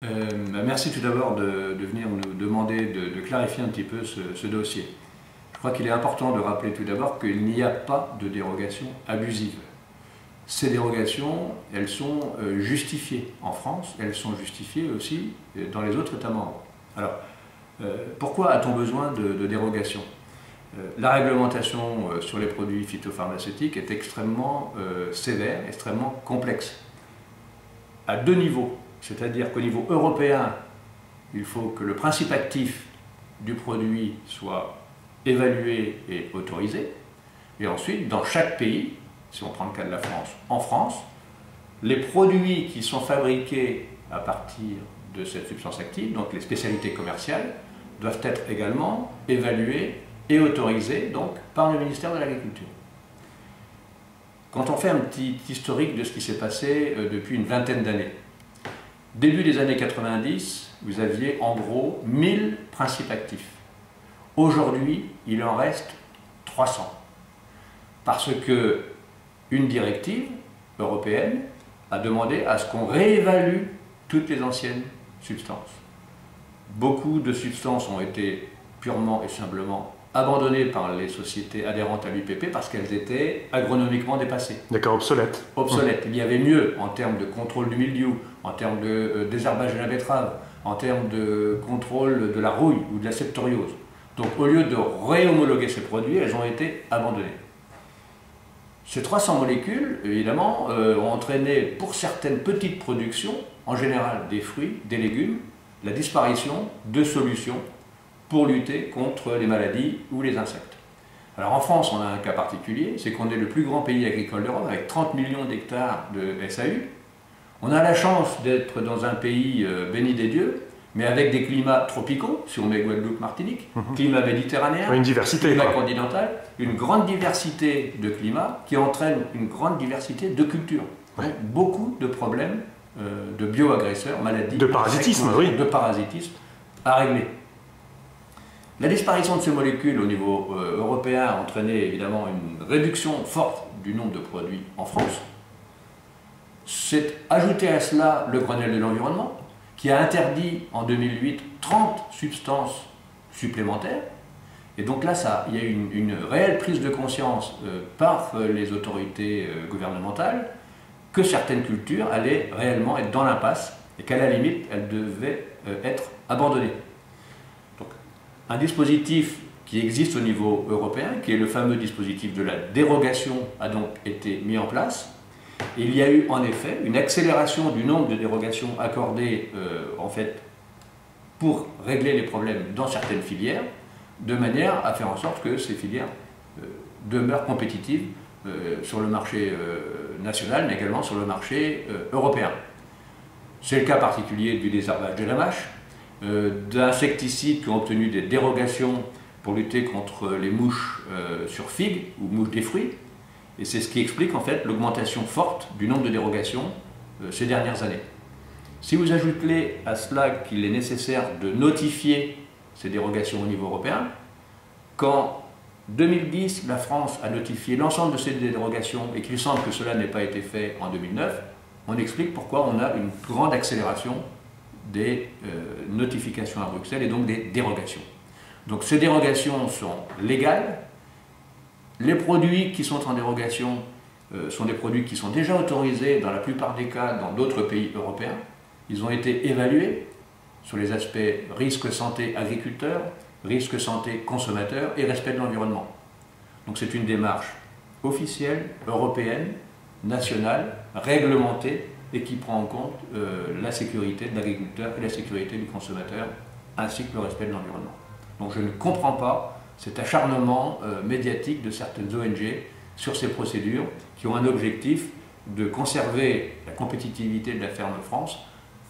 Merci tout d'abord de venir nous demander de clarifier un petit peu ce dossier. Je crois qu'il est important de rappeler tout d'abord qu'il n'y a pas de dérogation abusive. Ces dérogations, elles sont justifiées en France, elles sont justifiées aussi dans les autres États membres. Alors, pourquoi a-t-on besoin de dérogations? La réglementation sur les produits phytopharmaceutiques est extrêmement sévère, extrêmement complexe, à deux niveaux. C'est-à-dire qu'au niveau européen, il faut que le principe actif du produit soit évalué et autorisé. Et ensuite, dans chaque pays, si on prend le cas de la France, en France, les produits qui sont fabriqués à partir de cette substance active, donc les spécialités commerciales, doivent être également évalués et autorisés donc, par le ministère de l'Agriculture. Quand on fait un petit historique de ce qui s'est passé depuis une vingtaine d'années, début des années 90, vous aviez en gros 1000 principes actifs. Aujourd'hui, il en reste 300. Parce que une directive européenne a demandé à ce qu'on réévalue toutes les anciennes substances. Beaucoup de substances ont été purement et simplement abandonnées par les sociétés adhérentes à l'UPP parce qu'elles étaient agronomiquement dépassées. D'accord, obsolètes. Obsolètes. Il y avait mieux en termes de contrôle du mildiou, en termes de désherbage de la betterave, en termes de contrôle de la rouille ou de la septoriose. Donc au lieu de réhomologuer ces produits, elles ont été abandonnées. Ces 300 molécules, évidemment, ont entraîné pour certaines petites productions, en général des fruits, des légumes, la disparition de solutions pour lutter contre les maladies ou les insectes. Alors en France, on a un cas particulier, c'est qu'on est le plus grand pays agricole d'Europe avec 30 millions d'hectares de SAU. On a la chance d'être dans un pays béni des dieux, mais avec des climats tropicaux, si on met Guadeloupe, Martinique, climat méditerranéen, une diversité, climat continental, une grande diversité de climats qui entraîne une grande diversité de cultures. Donc, beaucoup de problèmes de bioagresseurs, maladies, de parasitisme, oui. De parasitisme à régler. La disparition de ces molécules au niveau européen a entraîné évidemment une réduction forte du nombre de produits en France. C'est ajouté à cela le Grenelle de l'environnement, qui a interdit en 2008 30 substances supplémentaires. Et donc là, il y a eu une réelle prise de conscience par les autorités gouvernementales que certaines cultures allaient réellement être dans l'impasse et qu'à la limite, elles devaient être abandonnées. Donc, un dispositif qui existe au niveau européen, qui est le fameux dispositif de la dérogation, a donc été mis en place. Et il y a eu en effet une accélération du nombre de dérogations accordées en fait, pour régler les problèmes dans certaines filières, de manière à faire en sorte que ces filières demeurent compétitives sur le marché national, mais également sur le marché européen. C'est le cas particulier du désherbage de la mâche, d'insecticides qui ont obtenu des dérogations pour lutter contre les mouches sur figues ou mouches des fruits. Et c'est ce qui explique en fait l'augmentation forte du nombre de dérogations ces dernières années. Si vous ajoutez à cela qu'il est nécessaire de notifier ces dérogations au niveau européen, quand 2010, la France a notifié l'ensemble de ces dérogations et qu'il semble que cela n'ait pas été fait en 2009, on explique pourquoi on a une grande accélération des notifications à Bruxelles et donc des dérogations. Donc ces dérogations sont légales. Les produits qui sont en dérogation sont des produits qui sont déjà autorisés dans la plupart des cas dans d'autres pays européens. Ils ont été évalués sur les aspects risque santé agriculteur, risque santé consommateur et respect de l'environnement. Donc c'est une démarche officielle, européenne, nationale, réglementée et qui prend en compte la sécurité de l'agriculteur et la sécurité du consommateur ainsi que le respect de l'environnement. Donc je ne comprends pas cet acharnement médiatique de certaines ONG sur ces procédures qui ont un objectif de conserver la compétitivité de la ferme France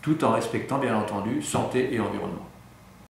tout en respectant bien entendu santé et environnement.